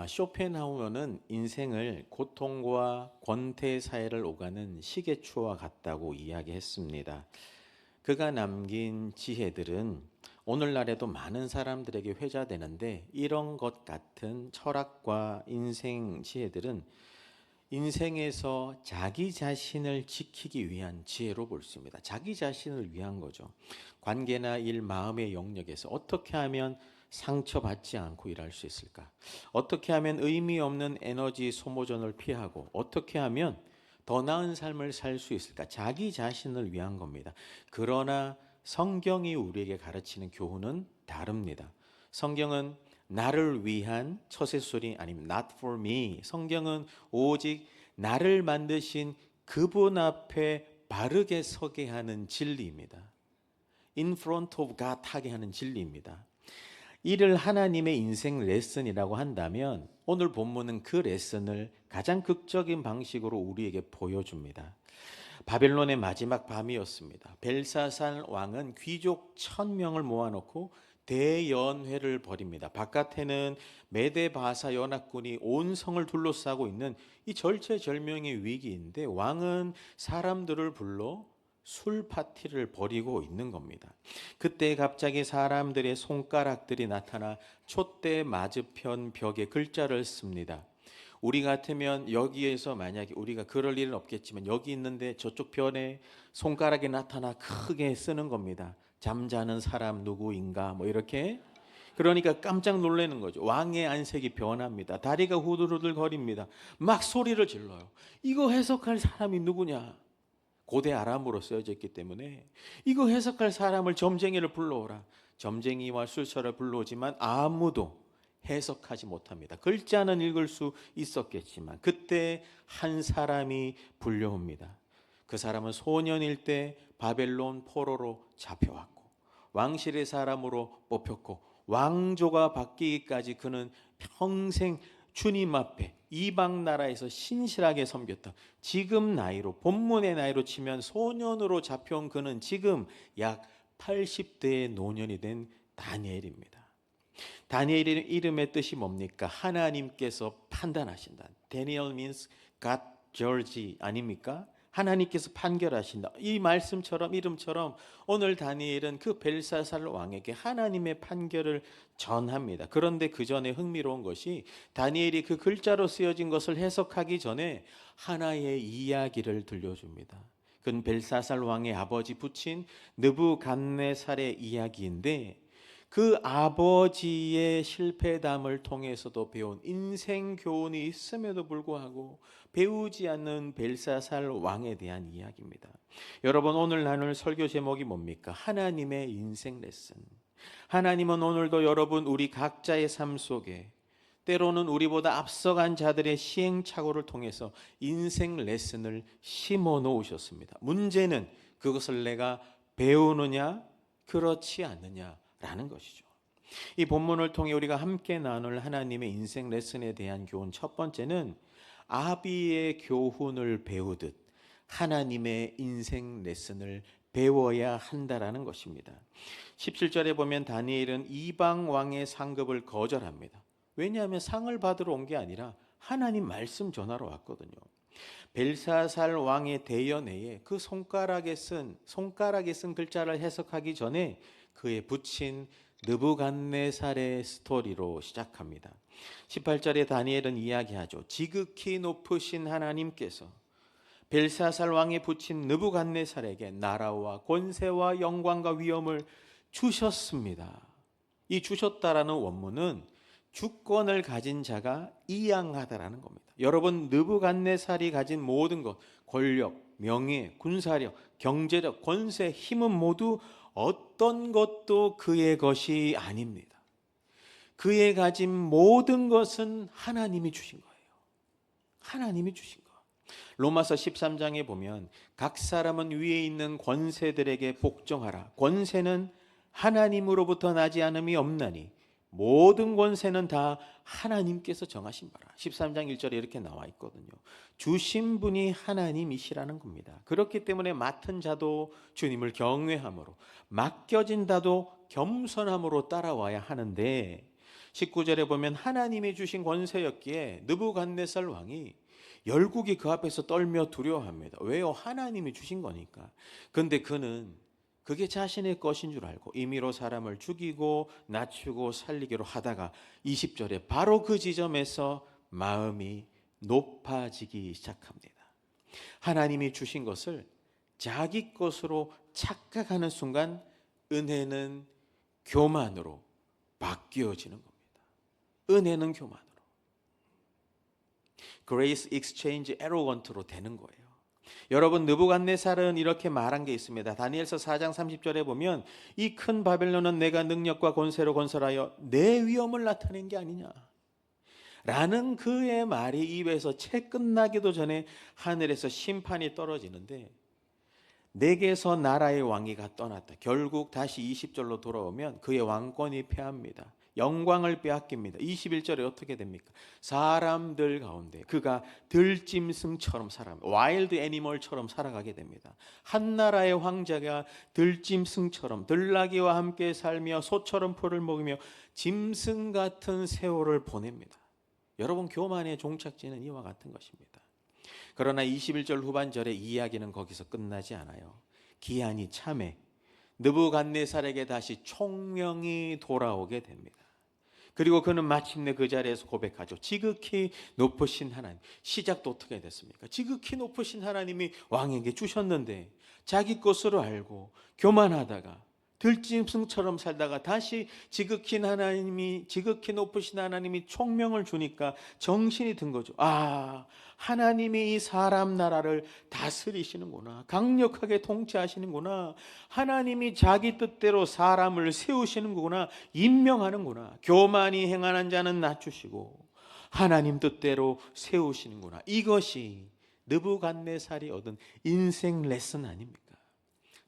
쇼펜하우어는 인생을 고통과 권태 사이를 오가는 시계추와 같다고 이야기했습니다. 그가 남긴 지혜들은 오늘날에도 많은 사람들에게 회자되는데, 이런 것 같은 철학과 인생 지혜들은 인생에서 자기 자신을 지키기 위한 지혜로 볼 수 있습니다. 자기 자신을 위한 거죠. 관계나 일, 마음의 영역에서 어떻게 하면 상처받지 않고 일할 수 있을까? 어떻게 하면 의미 없는 에너지 소모전을 피하고 어떻게 하면 더 나은 삶을 살 수 있을까? 자기 자신을 위한 겁니다. 그러나 성경이 우리에게 가르치는 교훈은 다릅니다. 성경은 나를 위한 처세술이 아니면 not for me. 성경은 오직 나를 만드신 그분 앞에 바르게 서게 하는 진리입니다. In front of God 하게 하는 진리입니다. 이를 하나님의 인생 레슨이라고 한다면 오늘 본문은 그 레슨을 가장 극적인 방식으로 우리에게 보여줍니다. 바벨론의 마지막 밤이었습니다. 벨사살 왕은 귀족 1000명을 모아놓고 대연회를 벌입니다. 바깥에는 메데바사 연합군이 온 성을 둘러싸고 있는 이 절체절명의 위기인데, 왕은 사람들을 불러 술 파티를 벌이고 있는 겁니다. 그때 갑자기 사람들의 손가락들이 나타나 촛대 맞은편 벽에 글자를 씁니다. 우리 같으면 여기에서 만약에 우리가 그럴 일은 없겠지만 여기 있는데 저쪽 편에 손가락이 나타나 크게 쓰는 겁니다. 잠자는 사람 누구인가 뭐 이렇게. 그러니까 깜짝 놀라는 거죠. 왕의 안색이 변합니다. 다리가 후들후들 거립니다. 막 소리를 질러요. 이거 해석할 사람이 누구냐? 고대 아람어로 쓰여져 있기 때문에 이거 해석할 사람을 점쟁이를 불러오라. 점쟁이와 술사를 불러오지만 아무도 해석하지 못합니다. 글자는 읽을 수 있었겠지만 그때 한 사람이 불려옵니다. 그 사람은 소년일 때 바벨론 포로로 잡혀왔고 왕실의 사람으로 뽑혔고 왕조가 바뀌기까지 그는 평생 주님 앞에 이방 나라에서 신실하게 섬겼다. 지금 나이로, 본문의 나이로 치면 소년으로 잡혀온 그는 지금 약 80대의 노년이 된 다니엘입니다. 다니엘의 이름의 뜻이 뭡니까? 하나님께서 판단하신다. Daniel means God judge 아닙니까? 하나님께서 판결하신다. 이 말씀처럼, 이름처럼 오늘 다니엘은 그 벨사살 왕에게 하나님의 판결을 전합니다. 그런데 그 전에 흥미로운 것이 다니엘이 그 글자로 쓰여진 것을 해석하기 전에 하나의 이야기를 들려줍니다. 그건 벨사살 왕의 아버지 부친 느부갓네살의 이야기인데, 그 아버지의 실패담을 통해서도 배운 인생 교훈이 있음에도 불구하고 배우지 않는 벨사살 왕에 대한 이야기입니다. 여러분, 오늘 나눌 설교 제목이 뭡니까? 하나님의 인생 레슨. 하나님은 오늘도 여러분 우리 각자의 삶 속에 때로는 우리보다 앞서간 자들의 시행착오를 통해서 인생 레슨을 심어 놓으셨습니다. 문제는 그것을 내가 배우느냐 그렇지 않느냐 라는 것이죠. 이 본문을 통해 우리가 함께 나눌 하나님의 인생 레슨에 대한 교훈, 첫 번째는 아비의 교훈을 배우듯 하나님의 인생 레슨을 배워야 한다라는 것입니다. 17절에 보면 다니엘은 이방 왕의 상급을 거절합니다. 왜냐하면 상을 받으러 온 게 아니라 하나님 말씀 전하러 왔거든요. 벨사살 왕의 대연회에 그 손가락에 쓴 글자를 해석하기 전에 그의 부친 느부갓네살의 스토리로 시작합니다. 18절에 다니엘은 이야기하죠. 지극히 높으신 하나님께서 벨사살 왕의 부친 느부갓네살에게 나라와 권세와 영광과 위엄을 주셨습니다. 이 주셨다라는 원문은 주권을 가진 자가 이양하다라는 겁니다. 여러분, 느부갓네살이 가진 모든 것, 권력, 명예, 군사력, 경제력, 권세, 힘은 모두 어떤 것도 그의 것이 아닙니다. 그의 가진 모든 것은 하나님이 주신 거예요. 하나님이 주신 거. 로마서 13장에 보면 각 사람은 위에 있는 권세들에게 복종하라. 권세는 하나님으로부터 나지 않음이 없나니 모든 권세는 다 하나님께서 정하신 바라. 13장 1절에 이렇게 나와 있거든요. 주신 분이 하나님이시라는 겁니다. 그렇기 때문에 맡은 자도 주님을 경외함으로, 맡겨진 자도 겸손함으로 따라와야 하는데, 19절에 보면 하나님이 주신 권세였기에 느부갓네살 왕이 열국이 그 앞에서 떨며 두려워합니다. 왜요? 하나님이 주신 거니까. 근데 그는 그게 자신의 것인 줄 알고 임의로 사람을 죽이고 낮추고 살리기로 하다가 20절에 바로 그 지점에서 마음이 높아지기 시작합니다. 하나님이 주신 것을 자기 것으로 착각하는 순간 은혜는 교만으로 바뀌어지는 겁니다. 은혜는 교만으로. Grace exchange arrogant로 되는 거예요. 여러분, 느부갓네살은 이렇게 말한 게 있습니다. 다니엘서 4장 30절에 보면 이 큰 바벨론은 내가 능력과 권세로 건설하여 내 위엄을 나타낸 게 아니냐 라는 그의 말이 입에서 채 끝나기도 전에 하늘에서 심판이 떨어지는데, 내게서 나라의 왕위가 떠났다. 결국 다시 20절로 돌아오면 그의 왕권이 패합니다. 영광을 빼앗깁니다. 21절에 어떻게 됩니까? 사람들 가운데 그가 들짐승처럼 와일드 애니멀처럼 살아가게 됩니다. 한 나라의 황제가 들짐승처럼 들나귀와 함께 살며 소처럼 풀을 먹으며 짐승 같은 세월을 보냅니다. 여러분, 교만의 종착지는 이와 같은 것입니다. 그러나 21절 후반절의 이야기는 거기서 끝나지 않아요. 기한이 참해 느부갓네살에게 다시 총명이 돌아오게 됩니다. 그리고 그는 마침내 그 자리에서 고백하죠. 지극히 높으신 하나님. 시작도 어떻게 됐습니까? 지극히 높으신 하나님이 왕에게 주셨는데 자기 것으로 알고 교만하다가 들짐승처럼 살다가 다시 지극히 높으신 하나님이 총명을 주니까 정신이 든 거죠. 아, 하나님이 이 사람 나라를 다스리시는구나. 강력하게 통치하시는구나. 하나님이 자기 뜻대로 사람을 세우시는구나. 임명하는구나. 교만이 행하는 자는 낮추시고 하나님 뜻대로 세우시는구나. 이것이 느부갓네살이 얻은 인생 레슨 아닙니까?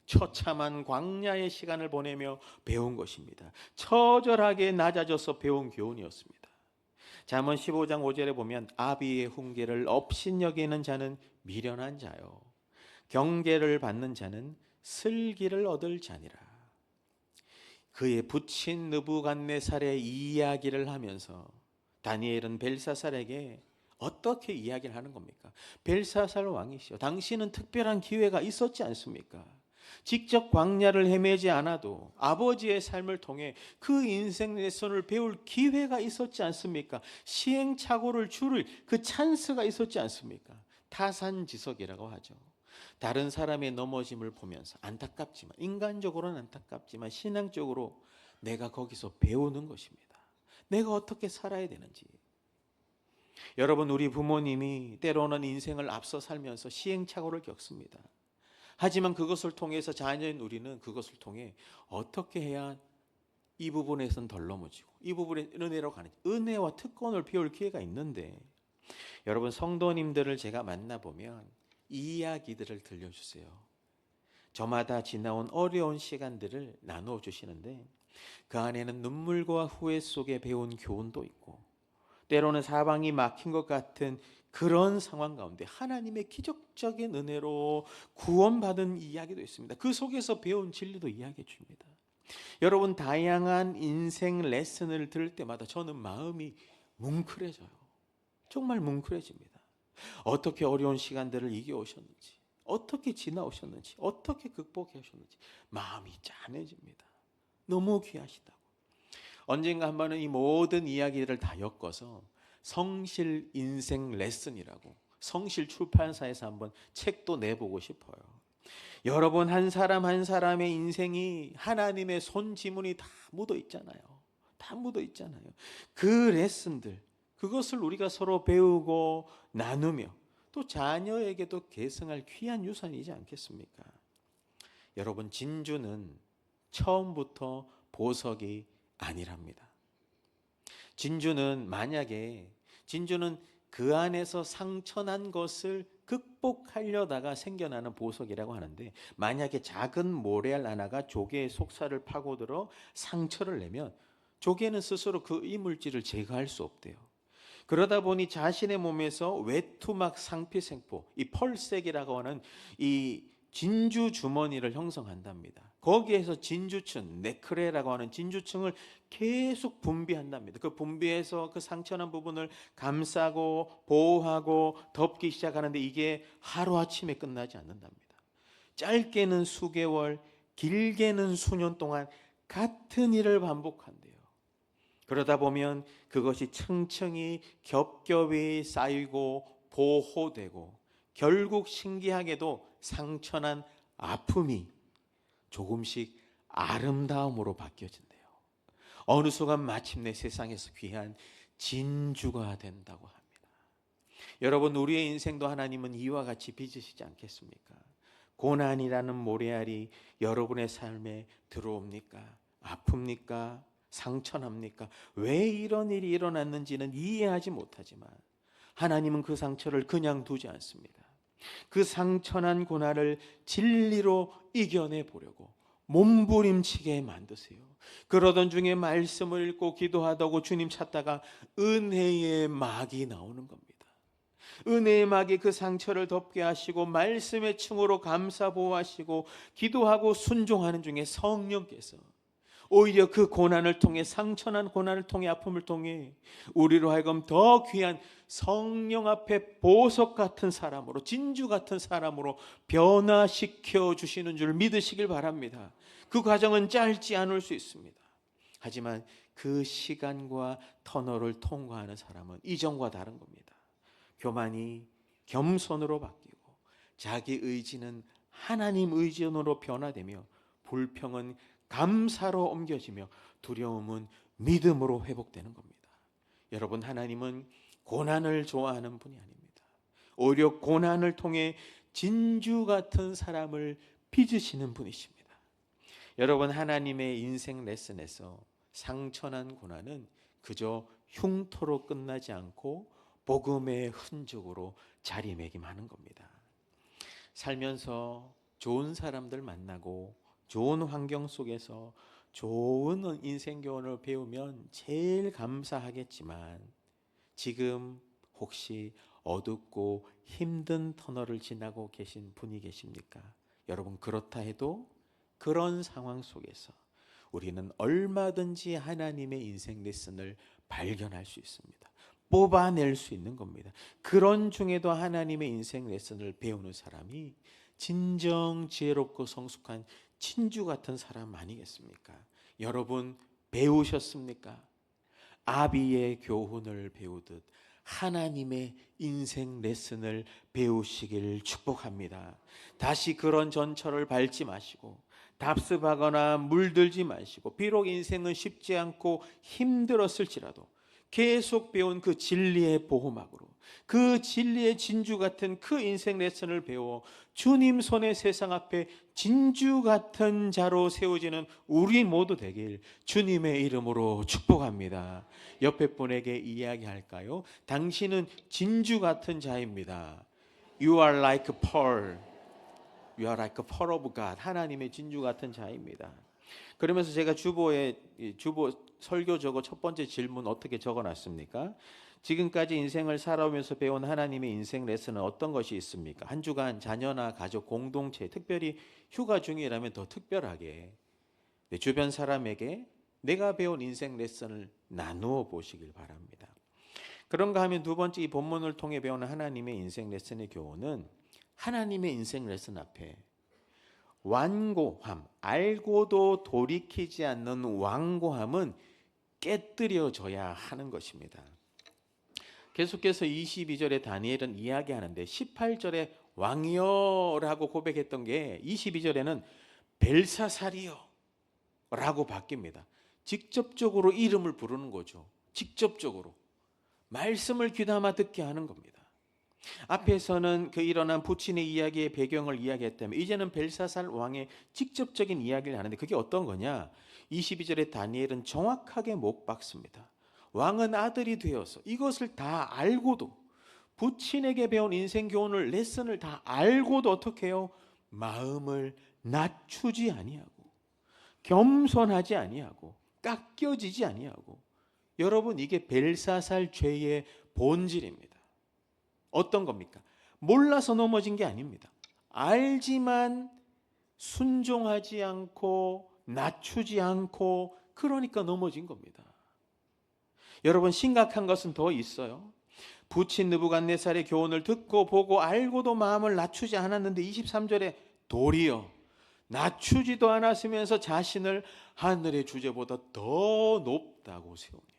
처참한 광야의 시간을 보내며 배운 것입니다. 처절하게 낮아져서 배운 교훈이었습니다. 잠언 15장 5절에 보면 아비의 훈계를 업신여기는 자는 미련한 자요, 경계를 받는 자는 슬기를 얻을 자니라. 그의 부친 느부갓네살의 이야기를 하면서 다니엘은 벨사살에게 어떻게 이야기를 하는 겁니까? 벨사살 왕이시여, 당신은 특별한 기회가 있었지 않습니까? 직접 광야를 헤매지 않아도 아버지의 삶을 통해 그 인생 레슨을 배울 기회가 있었지 않습니까? 시행착오를 줄일 그 찬스가 있었지 않습니까? 타산지석이라고 하죠. 다른 사람의 넘어짐을 보면서 안타깝지만, 인간적으로는 안타깝지만 신앙적으로 내가 거기서 배우는 것입니다. 내가 어떻게 살아야 되는지. 여러분, 우리 부모님이 때로는 인생을 앞서 살면서 시행착오를 겪습니다. 하지만 그것을 통해서 자녀인 우리는 그것을 통해 어떻게 해야 이 부분에선 덜 넘어지고 이 부분에 은혜로 가는지, 은혜와 특권을 배울 기회가 있는데, 여러분, 성도님들을 제가 만나보면 이 이야기들을 들려주세요. 저마다 지나온 어려운 시간들을 나누어 주시는데 그 안에는 눈물과 후회 속에 배운 교훈도 있고, 때로는 사방이 막힌 것 같은 그런 상황 가운데 하나님의 기적적인 은혜로 구원받은 이야기도 있습니다. 그 속에서 배운 진리도 이야기해 줍니다. 여러분, 다양한 인생 레슨을 들을 때마다 저는 마음이 뭉클해져요. 정말 뭉클해집니다. 어떻게 어려운 시간들을 이겨오셨는지, 어떻게 지나오셨는지, 어떻게 극복해 오셨는지 마음이 짠해집니다. 너무 귀하시다고. 언젠가 한 번은 이 모든 이야기들을 다 엮어서 성실 인생 레슨이라고 성실 출판사에서 한번 책도 내보고 싶어요. 여러분, 한 사람 한 사람의 인생이 하나님의 손지문이 다 묻어 있잖아요. 다 묻어 있잖아요. 그 레슨들, 그것을 우리가 서로 배우고 나누며 또 자녀에게도 계승할 귀한 유산이지 않겠습니까? 여러분, 진주는 처음부터 보석이 아니랍니다. 진주는 그 안에서 상처난 것을 극복하려다가 생겨나는 보석이라고 하는데, 만약에 작은 모래알 하나가 조개의 속살을 파고들어 상처를 내면 조개는 스스로 그 이물질을 제거할 수 없대요. 그러다 보니 자신의 몸에서 외투막 상피생포, 이 펄색이라고 하는 이 진주 주머니를 형성한답니다. 거기에서 진주층, 네크레라고 하는 진주층을 계속 분비한답니다. 그 분비해서 그 상처난 부분을 감싸고 보호하고 덮기 시작하는데 이게 하루아침에 끝나지 않는답니다. 짧게는 수개월, 길게는 수년 동안 같은 일을 반복한대요. 그러다 보면 그것이 층층이 겹겹이 쌓이고 보호되고 결국 신기하게도 상처난 아픔이 조금씩 아름다움으로 바뀌어진대요. 어느 순간 마침내 세상에서 귀한 진주가 된다고 합니다. 여러분, 우리의 인생도 하나님은 이와 같이 빚으시지 않겠습니까? 고난이라는 모래알이 여러분의 삶에 들어옵니까? 아픕니까? 상처납니까? 왜 이런 일이 일어났는지는 이해하지 못하지만 하나님은 그 상처를 그냥 두지 않습니다. 그 상처난 고난을 진리로 이겨내 보려고 몸부림치게 만드세요. 그러던 중에 말씀을 읽고 기도하다고 주님 찾다가 은혜의 막이 나오는 겁니다. 은혜의 막이 그 상처를 덮게 하시고 말씀의 층으로 감사 보호하시고 기도하고 순종하는 중에 성령께서 오히려 그 고난을 통해, 상처난 고난을 통해, 아픔을 통해 우리로 하여금 더 귀한 성령 앞에 보석 같은 사람으로, 진주 같은 사람으로 변화시켜 주시는 줄 믿으시길 바랍니다. 그 과정은 짧지 않을 수 있습니다. 하지만 그 시간과 터널을 통과하는 사람은 이전과 다른 겁니다. 교만이 겸손으로 바뀌고 자기 의지는 하나님 의지로 변화되며 불평은 감사로 옮겨지며 두려움은 믿음으로 회복되는 겁니다. 여러분, 하나님은 고난을 좋아하는 분이 아닙니다. 오히려 고난을 통해 진주 같은 사람을 빚으시는 분이십니다. 여러분, 하나님의 인생 레슨에서 상처난 고난은 그저 흉터로 끝나지 않고 복음의 흔적으로 자리매김하는 겁니다. 살면서 좋은 사람들 만나고 좋은 환경 속에서 좋은 인생 교훈을 배우면 제일 감사하겠지만 지금 혹시 어둡고 힘든 터널을 지나고 계신 분이 계십니까? 여러분, 그렇다 해도 그런 상황 속에서 우리는 얼마든지 하나님의 인생 레슨을 발견할 수 있습니다. 뽑아낼 수 있는 겁니다. 그런 중에도 하나님의 인생 레슨을 배우는 사람이 진정 지혜롭고 성숙한 진주 같은 사람 아니겠습니까? 여러분, 배우셨습니까? 아비의 교훈을 배우듯 하나님의 인생 레슨을 배우시길 축복합니다. 다시 그런 전철을 밟지 마시고 답습하거나 물들지 마시고, 비록 인생은 쉽지 않고 힘들었을지라도 계속 배운 그 진리의 보호막으로, 그 진리의 진주 같은 그 인생 레슨을 배워 주님 손에 세상 앞에 진주 같은 자로 세워지는 우리 모두 되길 주님의 이름으로 축복합니다. 옆에 분에게 이야기할까요? 당신은 진주 같은 자입니다. You are like pearl. You are like a pearl of God. 하나님의 진주 같은 자입니다. 그러면서 제가 주보 설교 저거 첫 번째 질문 어떻게 적어놨습니까? 지금까지 인생을 살아오면서 배운 하나님의 인생 레슨은 어떤 것이 있습니까? 한 주간 자녀나 가족, 공동체, 특별히 휴가 중이라면 더 특별하게 내 주변 사람에게 내가 배운 인생 레슨을 나누어 보시길 바랍니다. 그런가 하면 두 번째, 이 본문을 통해 배우는 하나님의 인생 레슨의 교훈은 하나님의 인생 레슨 앞에 완고함, 알고도 돌이키지 않는 완고함은 깨뜨려져야 하는 것입니다. 계속해서 22절에 다니엘은 이야기하는데 18절에 왕이여라고 고백했던 게 22절에는 벨사살이여 라고 바뀝니다. 직접적으로 이름을 부르는 거죠. 직접적으로 말씀을 귀담아 듣게 하는 겁니다. 앞에서는 그 일어난 부친의 이야기의 배경을 이야기했다면 이제는 벨사살 왕의 직접적인 이야기를 하는데 그게 어떤 거냐? 22절에 다니엘은 정확하게 못 박습니다. 왕은 아들이 되어서 이것을 다 알고도, 부친에게 배운 인생 교훈을, 레슨을 다 알고도 어떻게 해요? 마음을 낮추지 아니하고 겸손하지 아니하고 깎여지지 아니하고. 여러분, 이게 벨사살 죄의 본질입니다. 어떤 겁니까? 몰라서 넘어진 게 아닙니다. 알지만 순종하지 않고 낮추지 않고 그러니까 넘어진 겁니다. 여러분, 심각한 것은 더 있어요. 부친 느부갓네살의 교훈을 듣고 보고 알고도 마음을 낮추지 않았는데 23절에 도리어 낮추지도 않았으면서 자신을 하늘의 주제보다 더 높다고 세웁니다.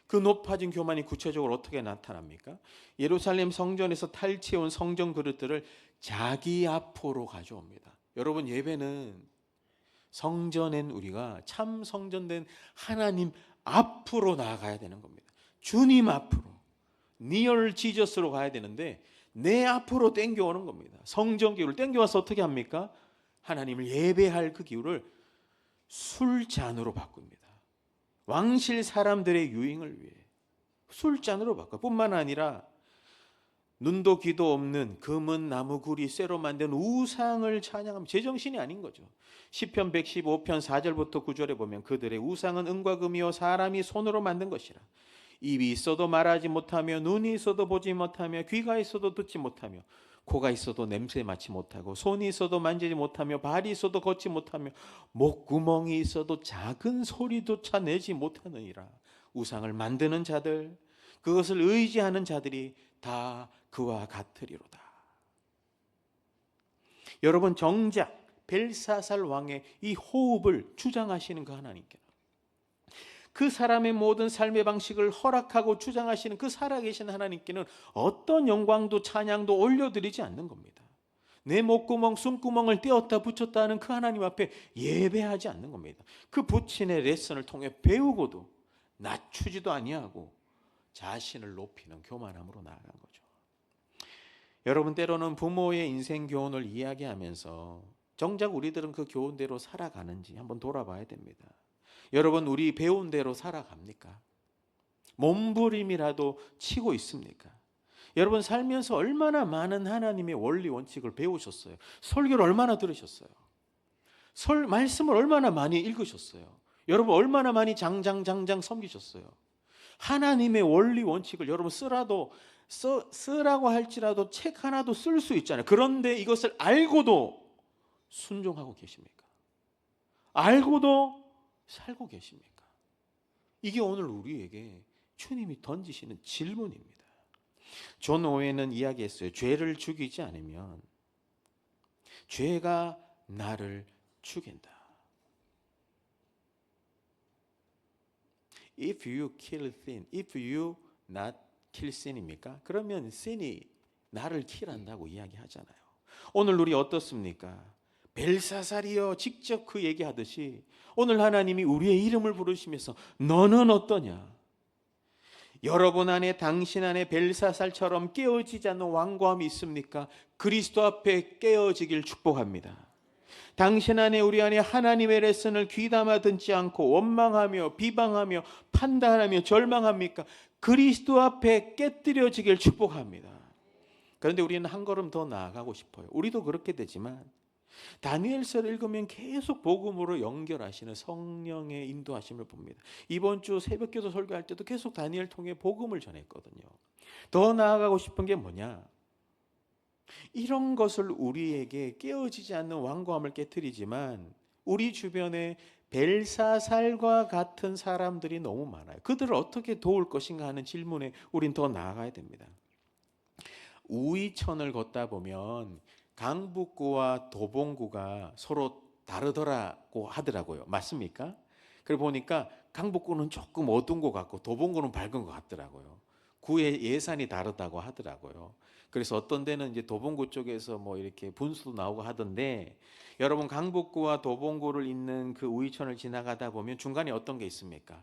그 높아진 교만이 구체적으로 어떻게 나타납니까? 예루살렘 성전에서 탈취해온 성전 그릇들을 자기 앞으로 가져옵니다. 여러분, 예배는 성전엔 우리가 참 성전된 하나님 앞으로 나아가야 되는 겁니다. 주님 앞으로, 니얼 지저스로 가야 되는데 내 앞으로 땡겨오는 겁니다. 성전 기구를 땡겨와서 어떻게 합니까? 하나님을 예배할 그 기구를 술잔으로 바꿉니다. 왕실 사람들의 유행을 위해 술잔으로 바꿔. 뿐만 아니라 눈도 귀도 없는 금은 나무 구리 쇠로 만든 우상을 찬양하면 제정신이 아닌 거죠. 시편 115편 4절부터 9절에 보면 그들의 우상은 은과 금이요 사람이 손으로 만든 것이라. 입이 있어도 말하지 못하며 눈이 있어도 보지 못하며 귀가 있어도 듣지 못하며 코가 있어도 냄새 맡지 못하고 손이 있어도 만지지 못하며 발이 있어도 걷지 못하며 목구멍이 있어도 작은 소리조차 내지 못하느니라. 우상을 만드는 자들, 그것을 의지하는 자들이 다 그와 같으리로다. 여러분, 정작 벨사살 왕의 이 호흡을 주장하시는 그 하나님께, 그 사람의 모든 삶의 방식을 허락하고 주장하시는 그 살아계신 하나님께는 어떤 영광도 찬양도 올려드리지 않는 겁니다. 내 목구멍 숨구멍을 떼었다 붙였다 하는 그 하나님 앞에 예배하지 않는 겁니다. 그 부친의 레슨을 통해 배우고도 낮추지도 아니하고 자신을 높이는 교만함으로 나아간 거죠. 여러분, 때로는 부모의 인생 교훈을 이야기하면서 정작 우리들은 그 교훈대로 살아가는지 한번 돌아봐야 됩니다. 여러분, 우리 배운 대로 살아갑니까? 몸부림이라도 치고 있습니까? 여러분, 살면서 얼마나 많은 하나님의 원리 원칙을 배우셨어요? 설교를 얼마나 들으셨어요? 말씀을 얼마나 많이 읽으셨어요? 여러분, 얼마나 많이 장장 섬기셨어요? 하나님의 원리 원칙을 여러분 쓰라고 할지라도 책 하나도 쓸 수 있잖아요. 그런데 이것을 알고도 순종하고 계십니까? 알고도 살고 계십니까? 이게 오늘 우리에게 주님이 던지시는 질문입니다. 존 오웬은 이야기했어요. 죄를 죽이지 않으면 죄가 나를 죽인다. If you kill sin, if you not kill sin입니까? 그러면 sin이 나를 킬한다고 이야기하잖아요. 오늘 우리 어떻습니까? 벨사살이여, 직접 그 얘기하듯이 오늘 하나님이 우리의 이름을 부르시면서 너는 어떠냐? 여러분 안에, 당신 안에 벨사살처럼 깨어지지 않는 완고함이 있습니까? 그리스도 앞에 깨어지길 축복합니다. 당신 안에, 우리 안에 하나님의 레슨을 귀담아 듣지 않고 원망하며 비방하며 판단하며 절망합니까? 그리스도 앞에 깨뜨려지길 축복합니다. 그런데 우리는 한 걸음 더 나아가고 싶어요. 우리도 그렇게 되지만 다니엘서를 읽으면 계속 복음으로 연결하시는 성령의 인도하심을 봅니다. 이번 주 새벽기도 설교할 때도 계속 다니엘 통해 복음을 전했거든요. 더 나아가고 싶은 게 뭐냐? 이런 것을 우리에게 깨어지지 않는 완고함을 깨뜨리지만 우리 주변에 벨사살과 같은 사람들이 너무 많아요. 그들을 어떻게 도울 것인가 하는 질문에 우린 더 나아가야 됩니다. 우이천을 걷다 보면 강북구와 도봉구가 서로 다르더라고 하더라고요. 맞습니까? 그리고 보니까 강북구는 조금 어두운 것 같고 도봉구는 밝은 것 같더라고요. 구의 예산이 다르다고 하더라고요. 그래서 어떤 데는 이제 도봉구 쪽에서 뭐 이렇게 분수도 나오고 하던데, 여러분, 강북구와 도봉구를 잇는 그 우이천을 지나가다 보면 중간에 어떤 게 있습니까?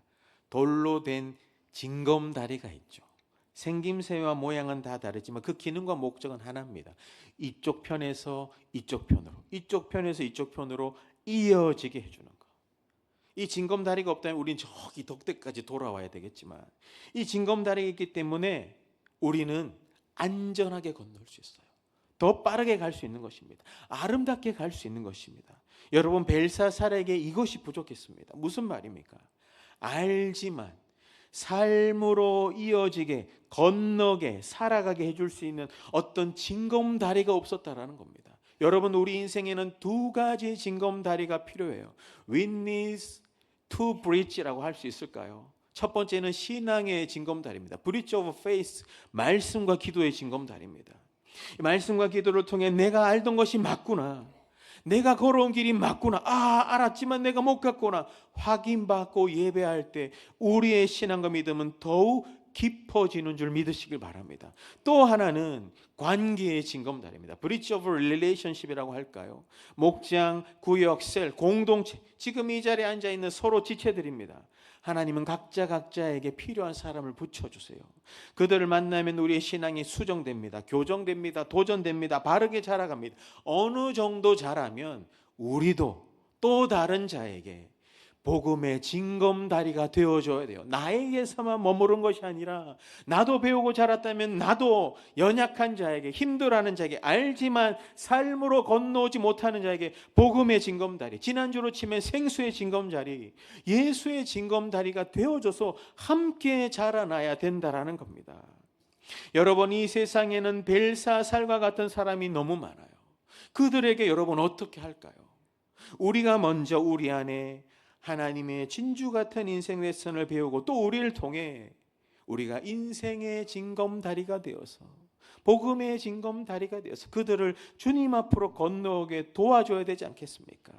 돌로 된 징검다리가 있죠. 생김새와 모양은 다 다르지만 그 기능과 목적은 하나입니다. 이쪽 편에서 이쪽 편으로, 이쪽 편에서 이쪽 편으로 이어지게 해주는 거. 이 징검다리가 없다면 우린 저기 덕대까지 돌아와야 되겠지만 이 징검다리가 있기 때문에 우리는 안전하게 건널 수 있어요. 더 빠르게 갈 수 있는 것입니다. 아름답게 갈 수 있는 것입니다. 여러분, 벨사살에게 이것이 부족했습니다. 무슨 말입니까? 알지만 삶으로 이어지게 건너게 살아가게 해줄 수 있는 어떤 징검다리가 없었다라는 겁니다. 여러분, 우리 인생에는 두 가지 징검다리가 필요해요. Witness to bridge라고 할 수 있을까요? 첫 번째는 신앙의 징검다리입니다. Bridge of faith, 말씀과 기도의 징검다리입니다. 말씀과 기도를 통해 내가 알던 것이 맞구나, 내가 걸어온 길이 맞구나, 알았지만 내가 못 갔구나 확인받고 예배할 때 우리의 신앙과 믿음은 더욱 깊어지는 줄 믿으시길 바랍니다. 또 하나는 관계의 징검다리입니다. Bridge of relationship이라고 할까요? 목장, 구역, 셀, 공동체, 지금 이 자리에 앉아있는 서로 지체들입니다. 하나님은 각자에게 필요한 사람을 붙여주세요. 그들을 만나면 우리의 신앙이 수정됩니다. 교정됩니다. 도전됩니다. 바르게 자라갑니다. 어느 정도 자라면 우리도 또 다른 자에게 복음의 징검다리가 되어줘야 돼요. 나에게서만 머무른 것이 아니라 나도 배우고 자랐다면 나도 연약한 자에게, 힘들어하는 자에게, 알지만 삶으로 건너오지 못하는 자에게 복음의 징검다리, 지난주로 치면 생수의 징검다리, 예수의 징검다리가 되어줘서 함께 자라나야 된다라는 겁니다. 여러분, 이 세상에는 벨사살과 같은 사람이 너무 많아요. 그들에게 여러분 어떻게 할까요? 우리가 먼저 우리 안에 하나님의 진주 같은 인생 레슨을 배우고 또 우리를 통해 우리가 인생의 징검다리가 되어서, 복음의 징검다리가 되어서 그들을 주님 앞으로 건너오게 도와줘야 되지 않겠습니까?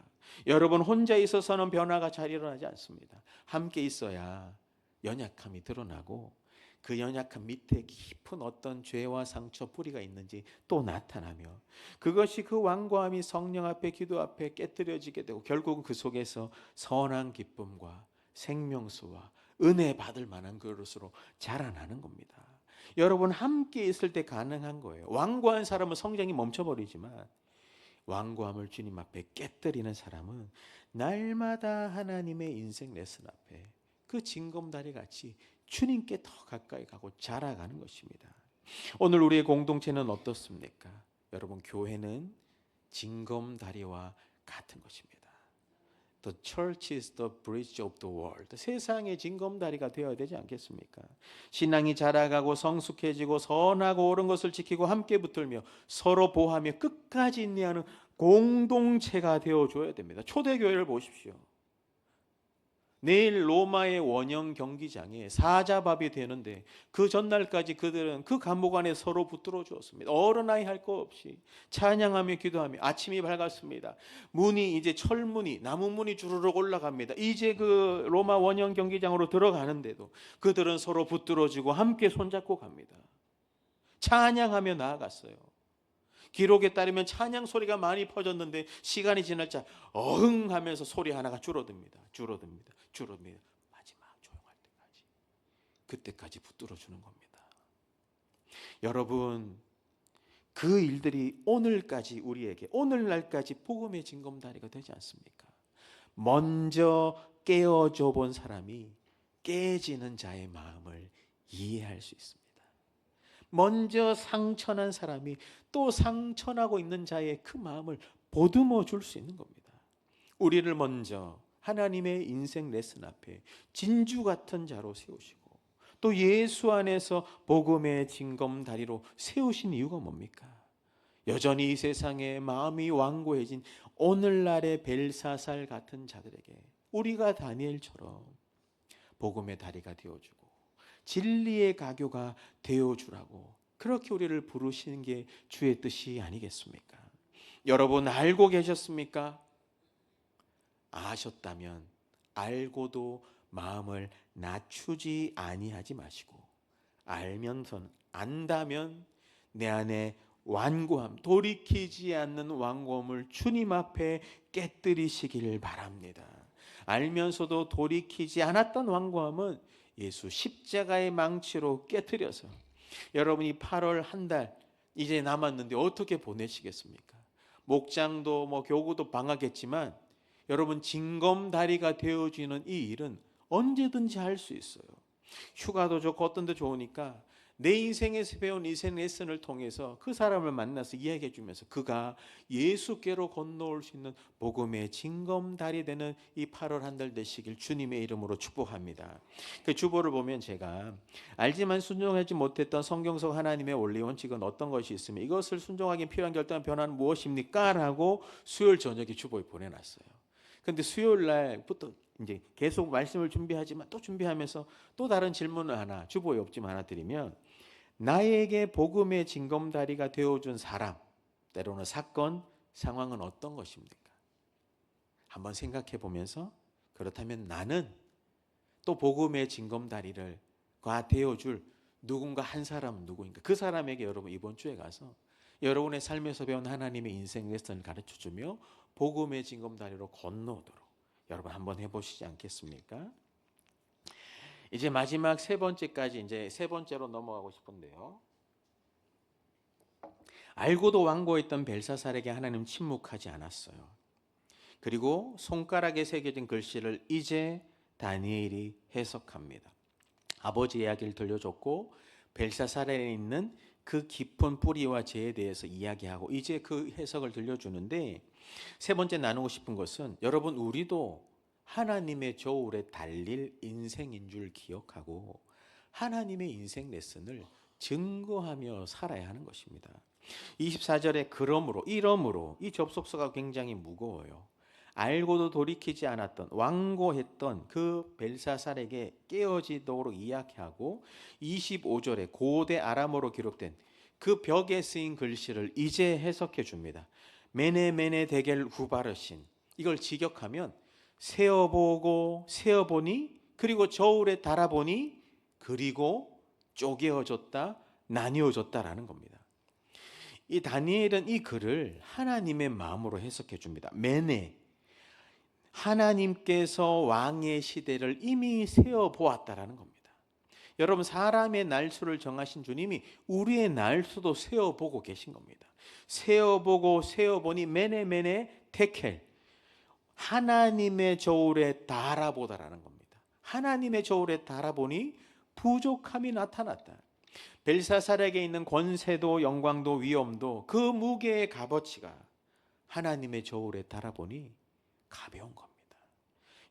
여러분, 혼자 있어서는 변화가 잘 일어나지 않습니다. 함께 있어야 연약함이 드러나고 그 연약함 밑에 깊은 어떤 죄와 상처 뿌리가 있는지 또 나타나며, 그것이 그 완고함이 성령 앞에, 기도 앞에 깨뜨려지게 되고 결국은 그 속에서 선한 기쁨과 생명수와 은혜 받을 만한 그릇으로 자라나는 겁니다. 여러분, 함께 있을 때 가능한 거예요. 완고한 사람은 성장이 멈춰버리지만 완고함을 주님 앞에 깨뜨리는 사람은 날마다 하나님의 인생 레슨 앞에 그 징검다리 같이 주님께 더 가까이 가고 자라가는 것입니다. 오늘 우리의 공동체는 어떻습니까? 여러분, 교회는 징검다리와 같은 것입니다. The church is the bridge of the world. 세상의 징검다리가 되어야 되지 않겠습니까? 신앙이 자라가고 성숙해지고 선하고 옳은 것을 지키고 함께 붙들며 서로 보호하며 끝까지 인내하는 공동체가 되어줘야 됩니다. 초대교회를 보십시오. 내일 로마의 원형 경기장에 사자밥이 되는데 그 전날까지 그들은 그 감옥 안에 서로 붙들어 주었습니다. 어른아이 할 거 없이 찬양하며 기도하며 아침이 밝았습니다. 문이 이제 철문이, 나무문이 주르륵 올라갑니다. 이제 그 로마 원형 경기장으로 들어가는데도 그들은 서로 붙들어주고 함께 손잡고 갑니다. 찬양하며 나아갔어요. 기록에 따르면 찬양 소리가 많이 퍼졌는데 시간이 지날자 어흥 하면서 소리 하나가 줄어듭니다. 마지막 조용할 때까지, 그때까지 붙들어 주는 겁니다. 여러분, 그 일들이 오늘까지 우리에게, 오늘날까지 복음의 징검다리가 되지 않습니까? 먼저 깨어줘 본 사람이 깨지는 자의 마음을 이해할 수 있습니다. 먼저 상처난 사람이 또 상처나고 있는 자의 그 마음을 보듬어 줄 수 있는 겁니다. 우리를 먼저 하나님의 인생 레슨 앞에 진주 같은 자로 세우시고 또 예수 안에서 복음의 징검다리로 세우신 이유가 뭡니까? 여전히 이 세상에 마음이 완고해진 오늘날의 벨사살 같은 자들에게 우리가 다니엘처럼 복음의 다리가 되어주고 진리의 가교가 되어주라고 그렇게 우리를 부르시는 게 주의 뜻이 아니겠습니까? 여러분, 알고 계셨습니까? 아셨다면 알고도 마음을 낮추지 아니하지 마시고, 알면선 안다면 내 안에 완고함, 돌이키지 않는 완고함을 주님 앞에 깨뜨리시기를 바랍니다. 알면서도 돌이키지 않았던 완고함은 예수 십자가의 망치로 깨뜨려서 여러분이 8월 한 달 이제 남았는데 어떻게 보내시겠습니까? 목장도 교구도 방학했지만 여러분, 징검다리가 되어지는 이 일은 언제든지 할 수 있어요. 휴가도 좋고 어떤 데 좋으니까 내 인생에서 배운 인생 레슨을 통해서 그 사람을 만나서 이야기해 주면서 그가 예수께로 건너올 수 있는 복음의 징검다리 되는 이 8월 한 달 되시길 주님의 이름으로 축복합니다. 그 주보를 보면 제가 알지만 순종하지 못했던 성경 속 하나님의 원리 원칙은 어떤 것이 있으며 이것을 순종하기 필요한 결단과 변화는 무엇입니까? 라고 수요일 저녁에 주보에 보내놨어요. 근데 수요일 날부터 이제 계속 말씀을 준비하지만 또 준비하면서 또 다른 질문을 하나, 주보에 없지만 하나 드리면, 나에게 복음의 징검다리가 되어준 사람, 때로는 사건, 상황은 어떤 것입니까? 한번 생각해 보면서, 그렇다면 나는 또 복음의 징검다리를 되어줄 누군가 한 사람은 누구인가? 그 사람에게 여러분 이번 주에 가서 여러분의 삶에서 배운 하나님의 인생 레슨을 가르쳐주며 복음의 징검다리로 건너오도록 여러분 한번 해보시지 않겠습니까? 이제 마지막 세 번째까지 이제 세 번째로 넘어가고 싶은데요. 알고도 완고했던 벨사살에게 하나님 침묵하지 않았어요. 그리고 손가락에 새겨진 글씨를 이제 다니엘이 해석합니다. 아버지 이야기를 들려줬고 벨사살에 있는 그 깊은 뿌리와 죄에 대해서 이야기하고 이제 그 해석을 들려주는데, 세 번째 나누고 싶은 것은 여러분 우리도 하나님의 저울에 달릴 인생인 줄 기억하고 하나님의 인생 레슨을 증거하며 살아야 하는 것입니다. 24절에 그러므로 이러므로, 이 접속사가 굉장히 무거워요. 알고도 돌이키지 않았던, 완고했던 그 벨사살에게 깨어지도록 이야기하고 25절에 고대 아람어로 기록된 그 벽에 쓰인 글씨를 이제 해석해 줍니다. 메네 데겔 후바르신, 이걸 직역하면 세어보고 세어보니, 그리고 저울에 달아보니, 그리고 쪼개어졌다, 나뉘어졌다라는 겁니다. 이 다니엘은 이 글을 하나님의 마음으로 해석해 줍니다. 메네, 하나님께서 왕의 시대를 이미 세어보았다라는 겁니다. 여러분, 사람의 날수를 정하신 주님이 우리의 날수도 세어보고 계신 겁니다. 세어보고 세어보니 메네 테켈, 하나님의 저울에 달아보다라는 겁니다. 하나님의 저울에 달아보니 부족함이 나타났다. 벨사살에게 있는 권세도 영광도 위엄도 그 무게의 값어치가 하나님의 저울에 달아보니 가벼운 겁니다.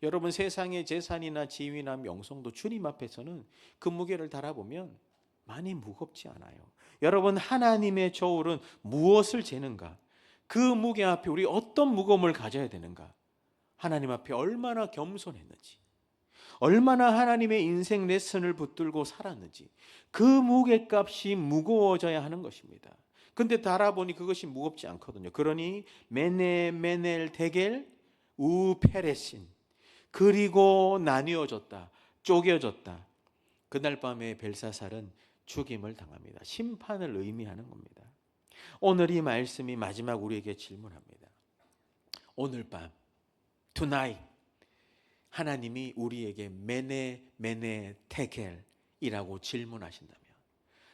여러분, 세상의 재산이나 지위나 명성도 주님 앞에서는 그 무게를 달아보면 많이 무겁지 않아요. 여러분, 하나님의 저울은 무엇을 재는가? 그 무게 앞에 우리 어떤 무거움을 가져야 되는가? 하나님 앞에 얼마나 겸손했는지, 얼마나 하나님의 인생 레슨을 붙들고 살았는지, 그 무게값이 무거워져야 하는 것입니다. 근데 달아보니 그것이 무겁지 않거든요. 그러니 메넬 데겔 우페레신, 그리고 나뉘어졌다, 쪼개어졌다. 그날 밤에 벨사살은 죽임을 당합니다. 심판을 의미하는 겁니다. 오늘 이 말씀이 마지막 우리에게 질문합니다. 오늘 밤, tonight, 하나님이 우리에게 메네 테겔이라고 질문하신다면,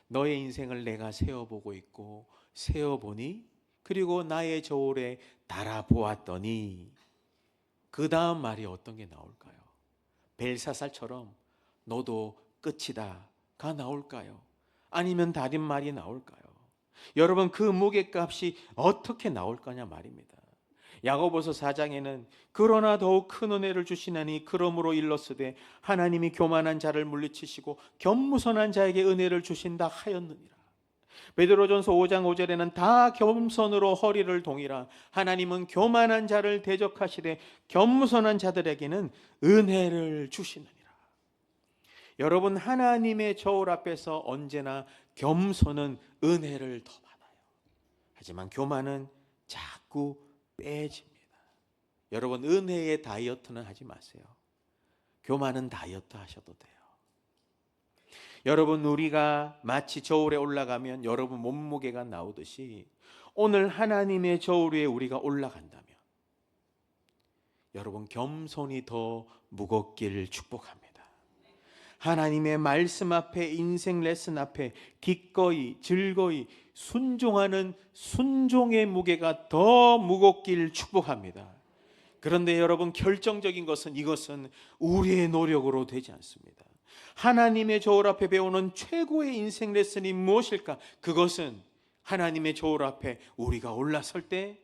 너의 인생을 내가 세어보고 있고 세어보니, 그리고 나의 저울에 달아보았더니, 그 다음 말이 어떤 게 나올까요? 벨사살처럼 너도 끝이다가 나올까요? 아니면 다른 말이 나올까요? 여러분, 그 무게값이 어떻게 나올 거냐 말입니다. 야고보서 4장에는 그러나 더욱 큰 은혜를 주시나니 그러므로 일렀으되 하나님이 교만한 자를 물리치시고 겸손한 자에게 은혜를 주신다 하였느니라. 베드로전서 5장 5절에는 다 겸손으로 허리를 동이라, 하나님은 교만한 자를 대적하시되 겸손한 자들에게는 은혜를 주시느니라. 여러분, 하나님의 저울 앞에서 언제나 겸손은 은혜를 더 받아요. 하지만 교만은 자꾸 빼집니다. 여러분, 은혜의 다이어트는 하지 마세요. 교만은 다이어트 하셔도 돼요. 여러분, 우리가 마치 저울에 올라가면 여러분 몸무게가 나오듯이 오늘 하나님의 저울 위에 우리가 올라간다면 여러분 겸손이 더 무겁기를 축복합니다. 하나님의 말씀 앞에, 인생 레슨 앞에 기꺼이 즐거이 순종하는 순종의 무게가 더 무겁기를 축복합니다. 그런데 여러분, 결정적인 것은 이것은 우리의 노력으로 되지 않습니다. 하나님의 저울 앞에 배우는 최고의 인생 레슨이 무엇일까? 그것은 하나님의 저울 앞에 우리가 올라설 때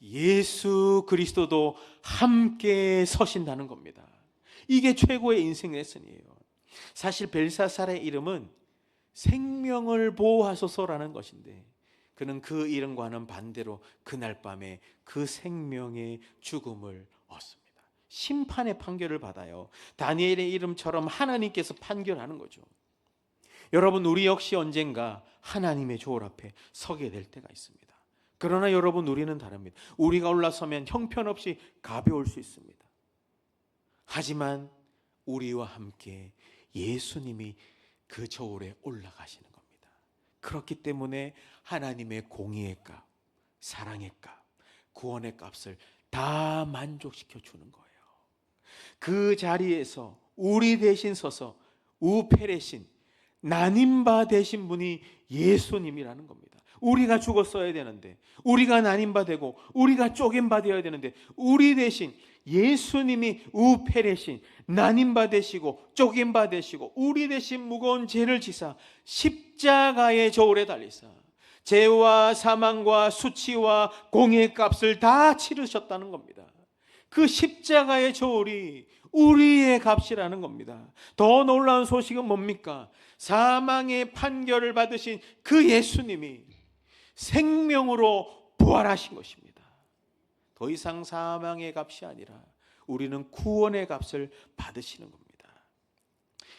예수 그리스도도 함께 서신다는 겁니다. 이게 최고의 인생 레슨이에요. 사실 벨사살의 이름은 생명을 보호하소서라는 것인데, 그는 그 이름과는 반대로 그날 밤에 그 생명의 죽음을 얻습니다. 심판의 판결을 받아요. 다니엘의 이름처럼 하나님께서 판결하는 거죠. 여러분, 우리 역시 언젠가 하나님의 저울 앞에 서게 될 때가 있습니다. 그러나 여러분, 우리는 다릅니다. 우리가 올라서면 형편없이 가벼울 수 있습니다. 하지만 우리와 함께 예수님이 그 저울에 올라가시는 겁니다. 그렇기 때문에 하나님의 공의의 값, 사랑의 값, 구원의 값을 다 만족시켜 주는 거예요. 그 자리에서 우리 대신 서서 우페레신, 난임바 되신 분이 예수님이라는 겁니다. 우리가 죽었어야 되는데, 우리가 난임바 되고 우리가 쪼갠바 되어야 되는데, 우리 대신 예수님이 우페레신, 난임바 되시고 쪼갠바 되시고 우리 대신 무거운 죄를 지사 십자가의 저울에 달리사 죄와 사망과 수치와 공의 값을 다 치르셨다는 겁니다. 그 십자가의 저울이 우리의 값이라는 겁니다. 더 놀라운 소식은 뭡니까? 사망의 판결을 받으신 그 예수님이 생명으로 부활하신 것입니다. 더 이상 사망의 값이 아니라 우리는 구원의 값을 받으시는 겁니다.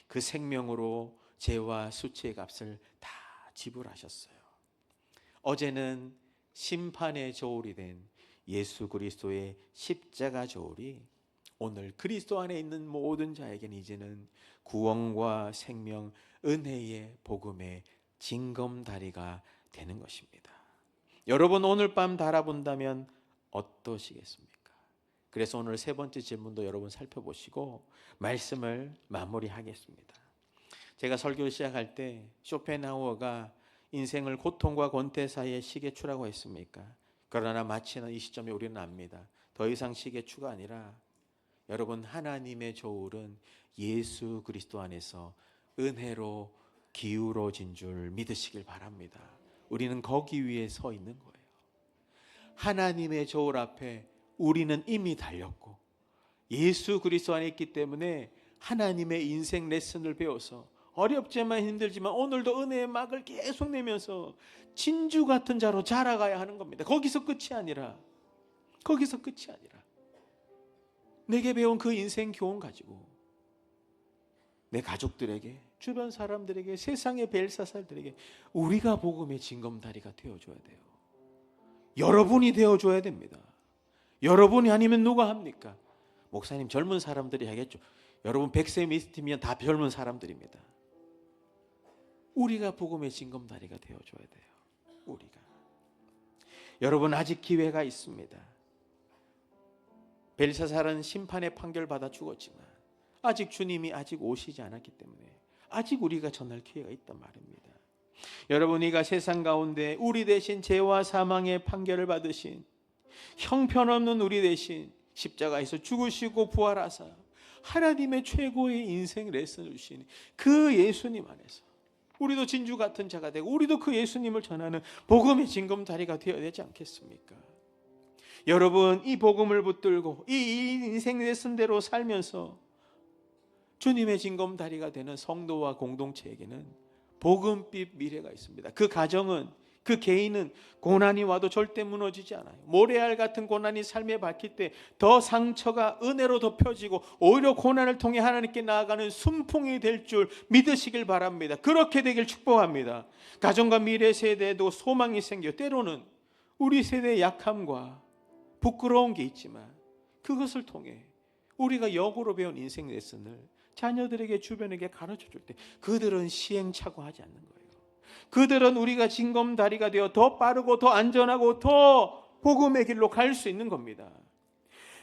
그 생명으로 죄와 수치의 값을 다 지불하셨어요. 어제는 심판의 저울이 된 예수 그리스도의 십자가 저울이 오늘 그리스도 안에 있는 모든 자에게는 이제는 구원과 생명, 은혜의 복음의 징검다리가 되는 것입니다. 여러분, 오늘 밤 달아본다면 어떠시겠습니까? 그래서 오늘 세 번째 질문도 여러분 살펴보시고 말씀을 마무리하겠습니다. 제가 설교를 시작할 때 쇼펜하우어가 인생을 고통과 권태 사이의 시계추라고 했습니까? 그러나 마치는 이 시점에 우리는 압니다. 더 이상 시계추가 아니라 여러분, 하나님의 저울은 예수 그리스도 안에서 은혜로 기울어진 줄 믿으시길 바랍니다. 우리는 거기 위에 서 있는 거예요. 하나님의 저울 앞에 우리는 이미 달렸고 예수 그리스도 안에 있기 때문에 하나님의 인생 레슨을 배워서 어렵지만 힘들지만 오늘도 은혜의 막을 계속 내면서 진주 같은 자로 자라가야 하는 겁니다. 거기서 끝이 아니라 내게 배운 그 인생 교훈 가지고 내 가족들에게, 주변 사람들에게, 세상의 벨사살들에게 우리가 복음의 징검다리가 되어줘야 돼요. 여러분이 되어줘야 됩니다. 여러분이 아니면 누가 합니까? 목사님, 젊은 사람들이 하겠죠. 여러분 100세 미스트면 다 젊은 사람들입니다. 우리가 복음의 징검다리가 되어줘야 돼요. 우리가. 여러분, 아직 기회가 있습니다. 벨사살은 심판의 판결 받아 죽었지만 아직 주님이 아직 오시지 않았기 때문에 아직 우리가 전할 기회가 있단 말입니다. 여러분, 이가 세상 가운데 우리 대신 죄와 사망의 판결을 받으신 형편없는 우리 대신 십자가에서 죽으시고 부활하사 하나님의 최고의 인생 레슨을 주신 그 예수님 안에서 우리도 진주 같은 자가 되고 우리도 그 예수님을 전하는 복음의 징검다리가 되어야 되지 않겠습니까? 여러분, 이 복음을 붙들고 이 인생 레슨대로 살면서 주님의 징검다리가 되는 성도와 공동체에게는 복음빛 미래가 있습니다. 그 가정은, 그 개인은 고난이 와도 절대 무너지지 않아요. 모래알 같은 고난이 삶에 박힐 때 더 상처가 은혜로 덮여지고 오히려 고난을 통해 하나님께 나아가는 순풍이 될 줄 믿으시길 바랍니다. 그렇게 되길 축복합니다. 가정과 미래 세대에도 소망이 생겨 때로는 우리 세대의 약함과 부끄러운 게 있지만 그것을 통해 우리가 역으로 배운 인생 레슨을 자녀들에게, 주변에게 가르쳐 줄 때 그들은 시행착오하지 않는 거예요. 그들은 우리가 징검다리가 되어 더 빠르고 더 안전하고 더 복음의 길로 갈 수 있는 겁니다.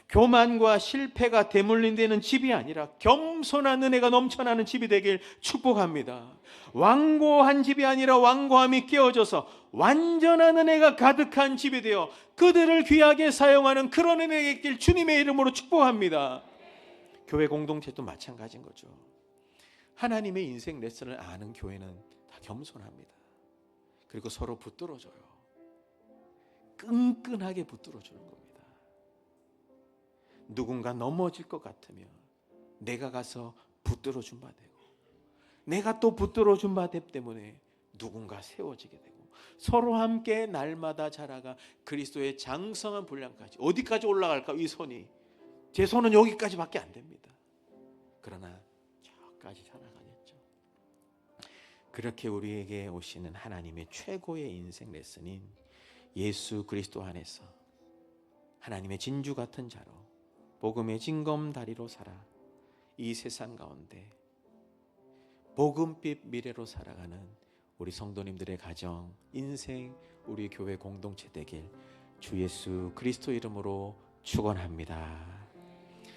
교만과 실패가 대물림되는 집이 아니라 겸손한 은혜가 넘쳐나는 집이 되길 축복합니다. 완고한 집이 아니라 완고함이 깨어져서 완전한 은혜가 가득한 집이 되어 그들을 귀하게 사용하는 그런 은혜가 있길 주님의 이름으로 축복합니다. 교회 공동체도 마찬가지인 거죠. 하나님의 인생 레슨을 아는 교회는 다 겸손합니다. 그리고 서로 붙들어줘요. 끈끈하게 붙들어주는 겁니다. 누군가 넘어질 것 같으면 내가 가서 붙들어준 바 되고, 내가 또 붙들어준 바 되기 때문에 누군가 세워지게 되고, 서로 함께 날마다 자라가 그리스도의 장성한 분량까지, 어디까지 올라갈까? 이 손이, 제 손은 여기까지밖에 안 됩니다. 그러나 저까지 살아가겠죠. 그렇게 우리에게 오시는 하나님의 최고의 인생 레슨인 예수 그리스도 안에서 하나님의 진주 같은 자로, 복음의 징검다리로 살아 이 세상 가운데 복음빛 미래로 살아가는 우리 성도님들의 가정, 인생, 우리 교회 공동체 되길 주 예수 그리스도 이름으로 축원합니다.